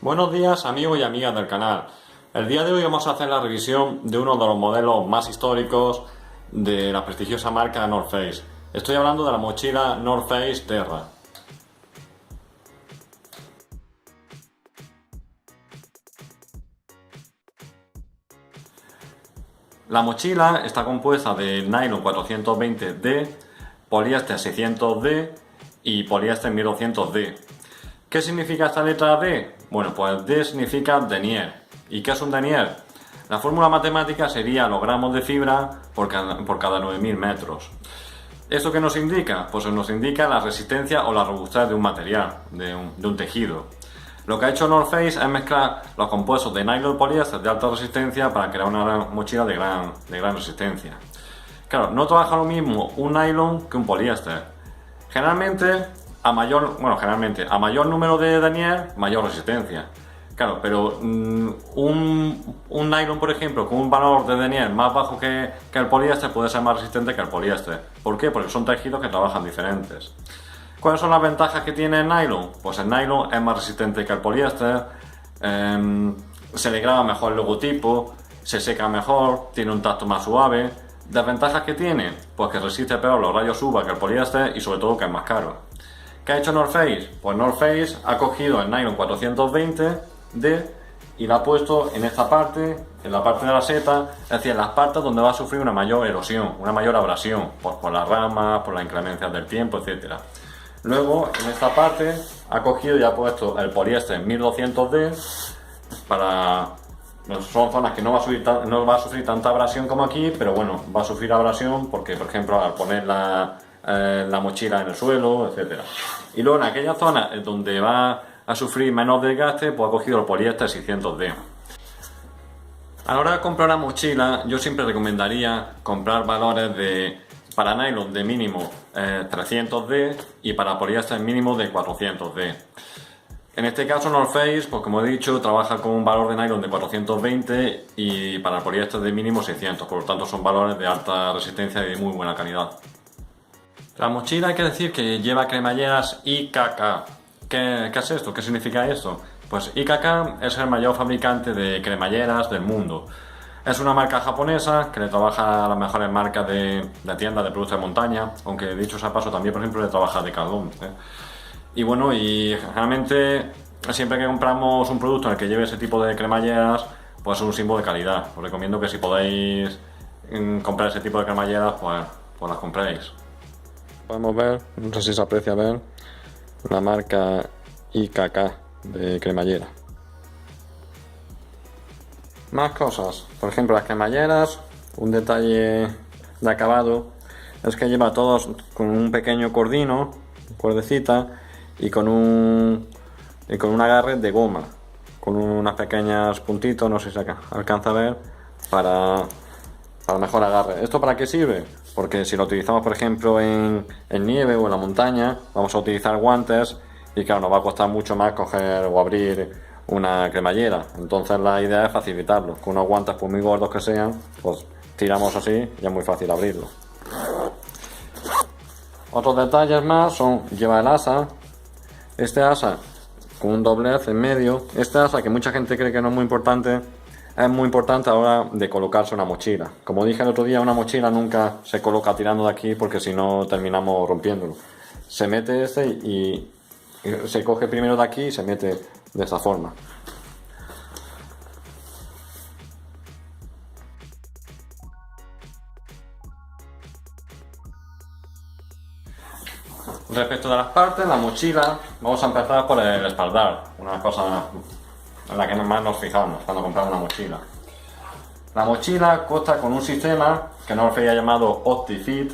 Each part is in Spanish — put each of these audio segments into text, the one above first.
Buenos días amigos y amigas del canal. El día de hoy vamos a hacer la revisión de uno de los modelos más históricos de la prestigiosa marca North Face. Estoy hablando de la mochila North Face Terra. La mochila está compuesta de nylon 420D, poliéster 600D y poliéster 1200D. ¿Qué significa esta letra D? Bueno, pues D significa denier. ¿Y qué es un denier? La fórmula matemática sería los gramos de fibra por cada 9000 metros. ¿Esto qué nos indica? Pues nos indica la resistencia o la robustez de un material, de un tejido. Lo que ha hecho North Face es mezclar los compuestos de nylon y poliéster de alta resistencia para crear una mochila de gran resistencia. Claro, no trabaja lo mismo un nylon que un poliéster. Generalmente a mayor número de denier, mayor resistencia. Claro, pero un nylon, por ejemplo, con un valor de denier más bajo que el poliéster puede ser más resistente que el poliéster. ¿Por qué? Porque son tejidos que trabajan diferentes. ¿Cuáles son las ventajas que tiene el nylon? Pues el nylon es más resistente que el poliéster, se le graba mejor el logotipo, se seca mejor, tiene un tacto más suave. ¿Desventajas que tiene? Pues que resiste peor los rayos UVA que el poliéster y sobre todo que es más caro. ¿Qué ha hecho North Face? Pues North Face ha cogido el nylon 420D y lo ha puesto en esta parte, en la parte de la seta, es decir, en las partes donde va a sufrir una mayor erosión, una mayor abrasión, pues por las ramas, por las inclemencias del tiempo, etc. Luego, en esta parte, ha cogido y ha puesto el poliéster 1200D para... Son zonas que no va a sufrir tanta abrasión como aquí, pero bueno, va a sufrir abrasión porque, por ejemplo, al poner la mochila en el suelo, etc. Y luego en aquella zona donde va a sufrir menos desgaste, pues ha cogido el poliéster 600D. A la hora de comprar una mochila, yo siempre recomendaría comprar valores para nylon de mínimo 300D y para poliéster mínimo de 400D. En este caso North Face, pues como he dicho, trabaja con un valor de nylon de 420 y para el poliéster de mínimo 600, por lo tanto son valores de alta resistencia y de muy buena calidad. La mochila hay que decir que lleva cremalleras IKK. ¿Qué es esto? ¿Qué significa esto? Pues IKK es el mayor fabricante de cremalleras del mundo. Es una marca japonesa que le trabaja a las mejores marcas de tiendas de productos de montaña, aunque dicho sea paso también, por ejemplo, le trabaja Decathlon. Y bueno, y generalmente siempre que compramos un producto en el que lleve ese tipo de cremalleras, pues es un símbolo de calidad. Os recomiendo que si podéis comprar ese tipo de cremalleras, pues las compréis. Podemos ver, no sé si se aprecia ver, la marca IKK de cremallera. Más cosas, por ejemplo las cremalleras, un detalle de acabado es que lleva todos con un pequeño cordino, cuerdecita, y con un agarre de goma, con unas pequeñas puntitos, no sé si se alcanza a ver, para mejor agarre. ¿Esto para qué sirve? Porque si lo utilizamos, por ejemplo, en nieve o en la montaña, vamos a utilizar guantes y claro, nos va a costar mucho más coger o abrir una cremallera. Entonces la idea es facilitarlo. Con unos guantes por muy gordos que sean, pues tiramos así y es muy fácil abrirlo. Otros detalles más son, lleva el asa. Este asa con un doblez en medio. Este asa que mucha gente cree que no es muy importante, es muy importante a la hora de colocarse una mochila. Como dije el otro día, una mochila nunca se coloca tirando de aquí porque si no terminamos rompiéndolo. Se mete este y se coge primero de aquí y se mete de esta forma. Respecto de las partes, la mochila, vamos a empezar por el espaldar, una cosa en la que más nos fijamos cuando compramos una mochila. La mochila consta con un sistema que North Face ha llamado OptiFit.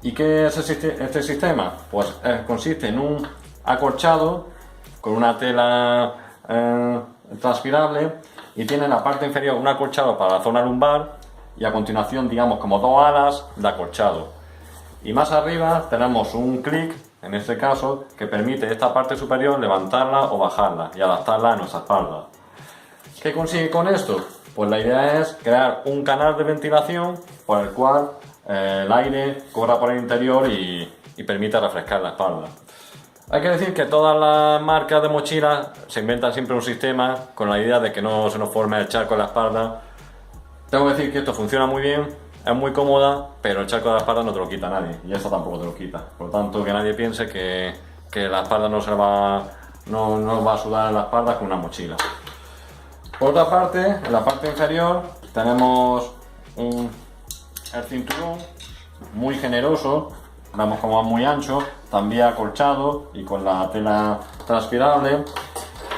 ¿Y qué es este sistema? Pues consiste en un acolchado con una tela transpirable y tiene en la parte inferior un acolchado para la zona lumbar y a continuación, digamos, como dos alas de acolchado. Y más arriba tenemos un clic, en este caso, que permite esta parte superior levantarla o bajarla y adaptarla a nuestra espalda. ¿Qué consigue con esto? Pues la idea es crear un canal de ventilación por el cual el aire corra por el interior y permite refrescar la espalda. Hay que decir que todas las marcas de mochilas se inventan siempre un sistema con la idea de que no se nos forme el charco en la espalda. Tengo que decir que esto funciona muy bien, es muy cómoda, pero el charco de la espalda no te lo quita nadie y esta tampoco te lo quita. Por lo tanto, que nadie piense que la espalda no va a sudar en la espalda con una mochila. Por otra parte, en la parte inferior tenemos el cinturón muy generoso, vemos como es muy ancho, también acolchado y con la tela transpirable.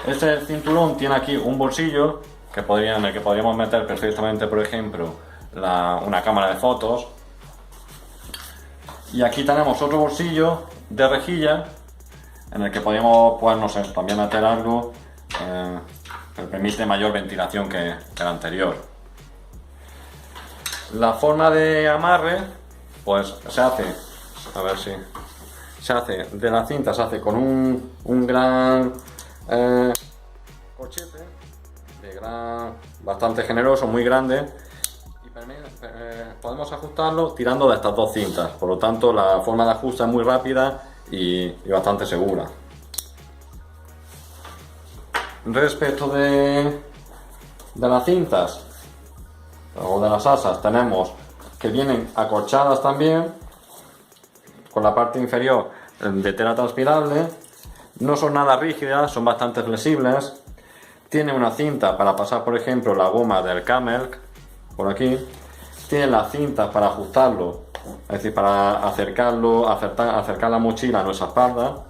Este cinturón tiene aquí un bolsillo en el que podríamos meter perfectamente, por ejemplo, una cámara de fotos. Y aquí tenemos otro bolsillo de rejilla en el que podríamos, pues no sé, también meter algo que permite mayor ventilación que el anterior. La forma de amarre, pues se hace, a ver si se hace de la cinta, se hace con un gran corchete bastante generoso, muy grande, y podemos ajustarlo tirando de estas dos cintas. Por lo tanto, la forma de ajuste es muy rápida y bastante segura. Respecto de las cintas o de las asas, tenemos que vienen acolchadas también, con la parte inferior de tela transpirable. No son nada rígidas, son bastante flexibles. Tiene una cinta para pasar, por ejemplo, la goma del Camel, por aquí. Tiene la cinta para ajustarlo, es decir, para acercar la mochila a nuestra espalda,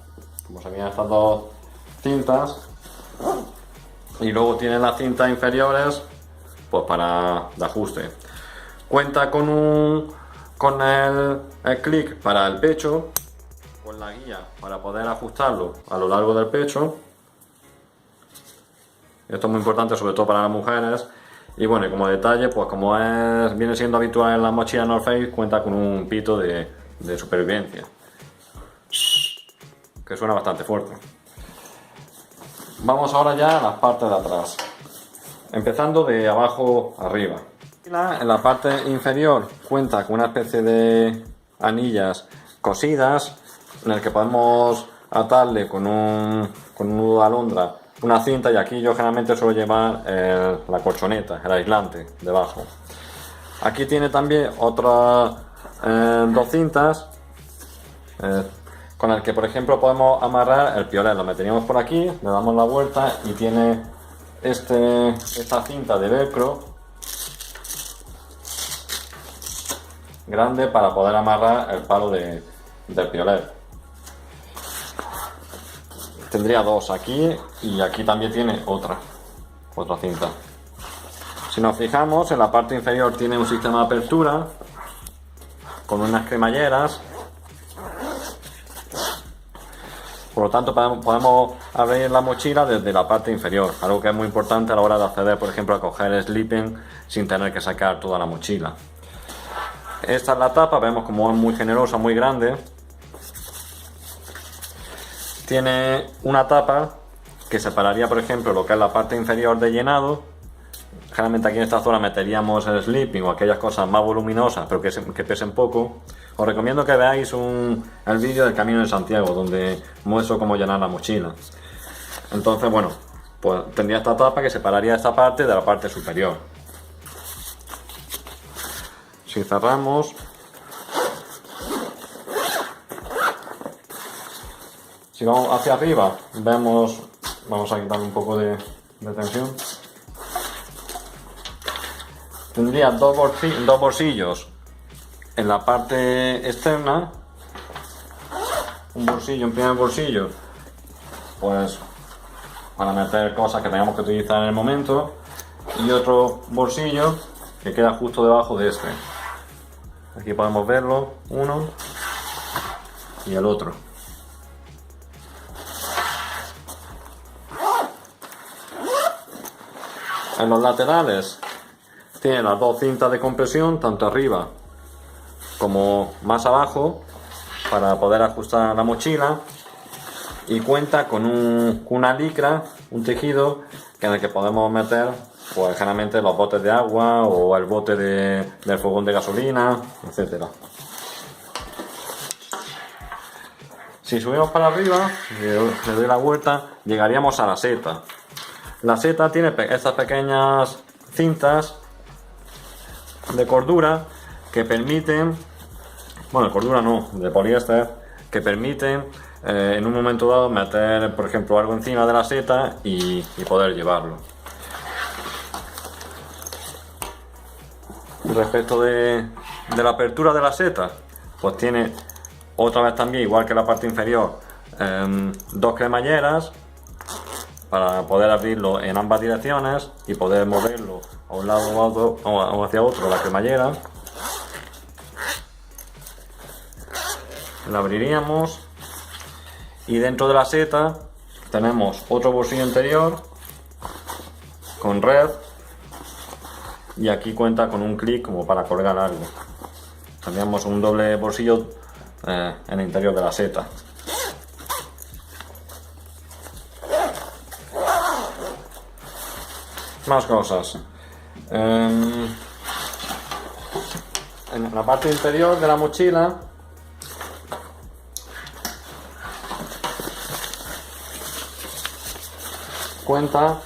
como se veían estas dos cintas. Y luego tiene las cintas inferiores, pues para de ajuste. Cuenta con el clic para el pecho, con la guía para poder ajustarlo a lo largo del pecho. Esto es muy importante, sobre todo para las mujeres. Y bueno, y como detalle, pues como viene siendo habitual en las mochilas North Face, cuenta con un pito de supervivencia, que suena bastante fuerte. Vamos ahora ya a las partes de atrás, empezando de abajo arriba. En la parte inferior cuenta con una especie de anillas cosidas, en el que podemos atarle con un nudo de alondra una cinta, y aquí yo generalmente suelo llevar la colchoneta, el aislante debajo. Aquí tiene también otras dos cintas con el que, por ejemplo, podemos amarrar el piolet. Lo meteríamos por aquí, le damos la vuelta y tiene esta cinta de velcro grande para poder amarrar el palo del piolet. Tendría dos aquí, y aquí también tiene otra cinta. Si nos fijamos, en la parte inferior tiene un sistema de apertura con unas cremalleras. Por lo tanto, podemos abrir la mochila desde la parte inferior, algo que es muy importante a la hora de acceder, por ejemplo, a coger el sleeping sin tener que sacar toda la mochila. Esta es la tapa, vemos como es muy generosa, muy grande. Tiene una tapa que separaría, por ejemplo, lo que es la parte inferior de llenado. Generalmente aquí en esta zona meteríamos el sleeping o aquellas cosas más voluminosas, pero que pesen poco. Os recomiendo que veáis el vídeo del Camino de Santiago, donde muestro cómo llenar la mochila. Entonces, bueno, pues tendría esta tapa que separaría esta parte de la parte superior. Si cerramos, si vamos hacia arriba, vamos a quitar un poco de tensión. Tendría dos bolsillos en la parte externa. Un primer bolsillo, pues para meter cosas que tengamos que utilizar en el momento, y otro bolsillo que queda justo debajo de este. Aquí podemos verlo, uno y el otro. En los laterales tiene las dos cintas de compresión, tanto arriba como más abajo, para poder ajustar la mochila, y cuenta con una licra, un tejido en el que podemos meter, pues generalmente los botes de agua o el bote del fogón de gasolina, etcétera. Si subimos para arriba, le doy la vuelta, llegaríamos a la seta. La seta tiene estas pequeñas cintas de cordura que permiten, bueno, cordura no, de poliéster, que permiten en un momento dado meter, por ejemplo, algo encima de la seta y poder llevarlo. Respecto de la apertura de la seta, pues tiene otra vez también, igual que la parte inferior, dos cremalleras para poder abrirlo en ambas direcciones y poder moverlo a un lado o hacia otro la cremallera. La abriríamos y dentro de la seta tenemos otro bolsillo interior con red y aquí cuenta con un clic como para colgar algo. Tenemos un doble bolsillo en el interior de la seta. Más cosas. En la parte interior de la mochila cuenta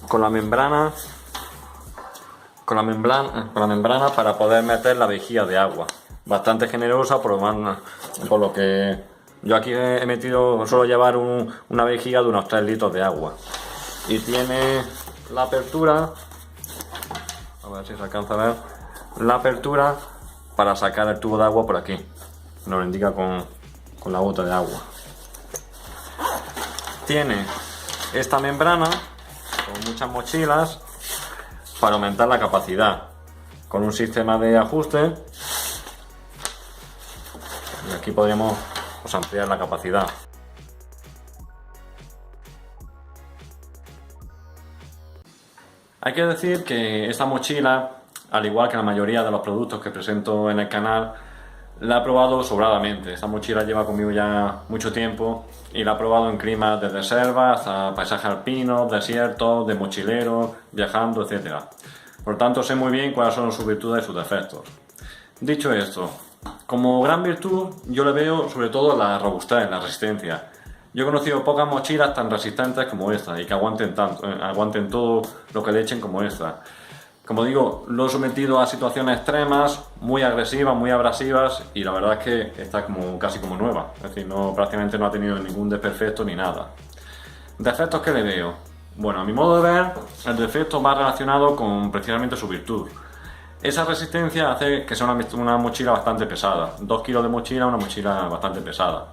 con la membrana para poder meter la vejiga de agua, bastante generosa por lo que yo aquí he metido, suelo llevar una vejiga de unos 3 litros de agua y tiene la apertura, a ver si se alcanza a ver, la apertura para sacar el tubo de agua por aquí, nos lo indica con la gota de agua. Tiene esta membrana con muchas mochilas para aumentar la capacidad con un sistema de ajuste y aquí podríamos ampliar la capacidad. Hay que decir que esta mochila, al igual que la mayoría de los productos que presento en el canal, la he probado sobradamente. Esta mochila lleva conmigo ya mucho tiempo y la he probado en climas desde selva hasta paisajes alpinos, desiertos, de mochilero, viajando, etc. Por lo tanto, sé muy bien cuáles son sus virtudes y sus defectos. Dicho esto, como gran virtud yo le veo sobre todo la robustez, la resistencia. Yo he conocido pocas mochilas tan resistentes como esta y que aguanten todo lo que le echen como esta. Como digo, lo he sometido a situaciones extremas, muy agresivas, muy abrasivas y la verdad es que está casi como nueva. Es decir, prácticamente no ha tenido ningún desperfecto ni nada. ¿Defectos que le veo? Bueno, a mi modo de ver, el defecto va relacionado con precisamente su virtud. Esa resistencia hace que sea una mochila bastante pesada. 2 kilos de mochila, una mochila bastante pesada.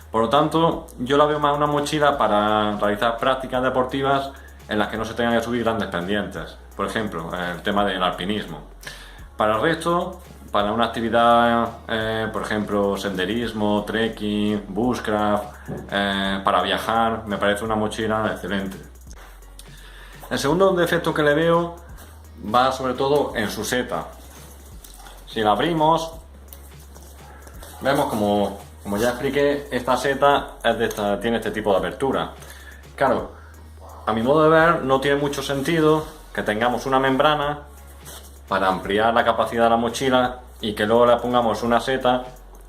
Por lo tanto, yo la veo más una mochila para realizar prácticas deportivas en las que no se tengan que subir grandes pendientes. Por ejemplo, el tema del alpinismo. Para el resto, para una actividad, por ejemplo, senderismo, trekking, bushcraft, para viajar, me parece una mochila excelente. El segundo defecto que le veo va sobre todo en su seta. Si la abrimos, vemos como ya expliqué, esta seta tiene este tipo de apertura. Claro, a mi modo de ver no tiene mucho sentido que tengamos una membrana para ampliar la capacidad de la mochila y que luego le pongamos una seta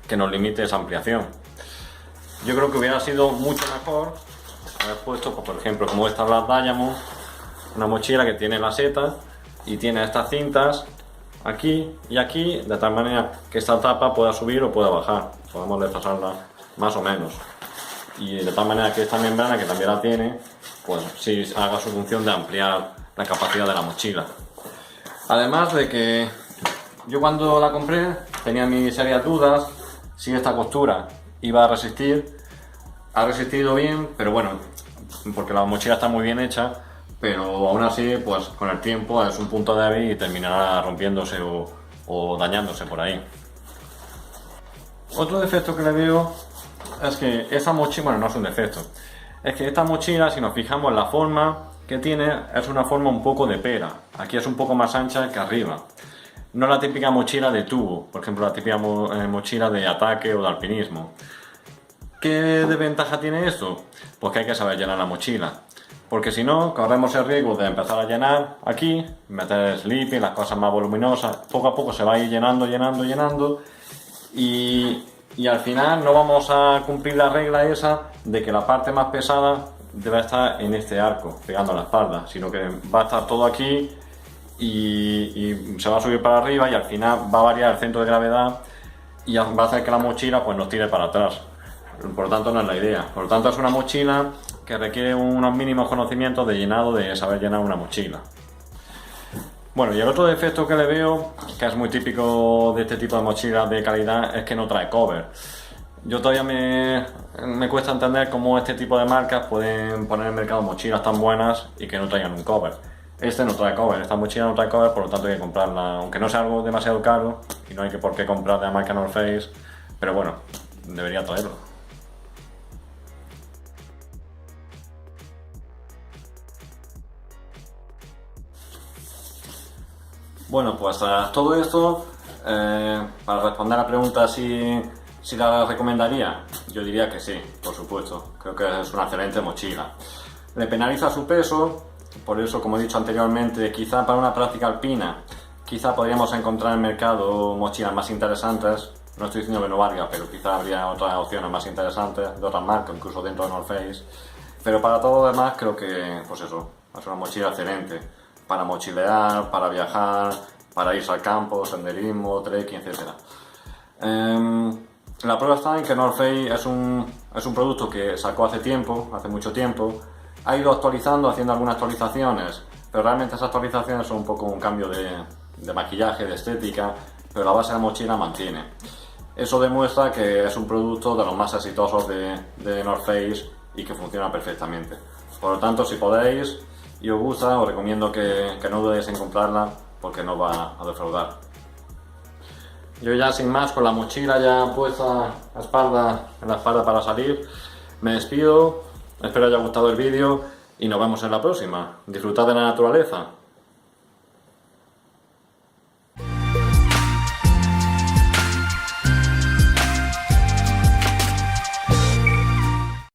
que nos limite esa ampliación. Yo creo que hubiera sido mucho mejor haber puesto, por ejemplo, como esta Black Diamond, una mochila que tiene la seta y tiene estas cintas aquí y aquí, de tal manera que esta tapa pueda subir o pueda bajar, podemos desfasarla más o menos, y de tal manera que esta membrana, que también la tiene, pues sí haga su función de ampliar la capacidad de la mochila. Además de que yo cuando la compré tenía mis serias dudas si esta costura iba a resistir. Ha resistido bien, pero bueno, porque la mochila está muy bien hecha, pero aún así, pues con el tiempo es un punto débil y terminará rompiéndose o dañándose por ahí. Otro defecto que le veo es que esta mochila, bueno, no es un defecto, es que esta mochila, si nos fijamos en la forma que tiene, es una forma un poco de pera. Aquí es un poco más ancha que arriba. No la típica mochila de tubo, por ejemplo, la típica mochila de ataque o de alpinismo. ¿Qué desventaja tiene esto? Pues que hay que saber llenar la mochila. porque si no, corremos el riesgo de empezar a llenar aquí, meter sleeping, las cosas más voluminosas, poco a poco se va a ir llenando, y al final no vamos a cumplir la regla esa de que la parte más pesada debe estar en este arco, pegando a la espalda, sino que va a estar todo aquí y se va a subir para arriba y al final va a variar el centro de gravedad y va a hacer que la mochila pues nos tire para atrás. Por lo tanto, no es la idea. Por lo tanto, es una mochila que requiere unos mínimos conocimientos de llenado, de saber llenar una mochila. Bueno, y el otro defecto que le veo, que es muy típico de este tipo de mochilas de calidad, es que no trae cover. Yo todavía me cuesta entender cómo este tipo de marcas pueden poner en el mercado mochilas tan buenas y que no traigan un cover. Este no trae cover, esta mochila no trae cover, por lo tanto hay que comprarla, aunque no sea algo demasiado caro y no hay que por qué comprar de la marca North Face, pero bueno, debería traerlo. Bueno, pues tras todo esto, para responder a la pregunta si la recomendaría, yo diría que sí, por supuesto. Creo que es una excelente mochila. Le penaliza su peso, por eso, como he dicho anteriormente, quizá para una práctica alpina, quizá podríamos encontrar en el mercado mochilas más interesantes. No estoy diciendo que no valga, pero quizá habría otras opciones más interesantes de otras marcas, incluso dentro de North Face. Pero para todo lo demás creo que, pues eso, es una mochila excelente. Para mochilear, para viajar, para irse al campo, senderismo, trekking, etc. La prueba está en que North Face es un producto que sacó hace mucho tiempo, ha ido actualizando, haciendo algunas actualizaciones, pero realmente esas actualizaciones son un poco un cambio de maquillaje, de estética, pero la base de la mochila mantiene. Eso demuestra que es un producto de los más exitosos de North Face y que funciona perfectamente. Por lo tanto, si podéis y os gusta, os recomiendo que no dudéis en comprarla porque no va a defraudar. Yo ya sin más, con la mochila ya puesta en la espalda para salir, me despido, espero haya gustado el vídeo y nos vemos en la próxima. Disfrutad de la naturaleza.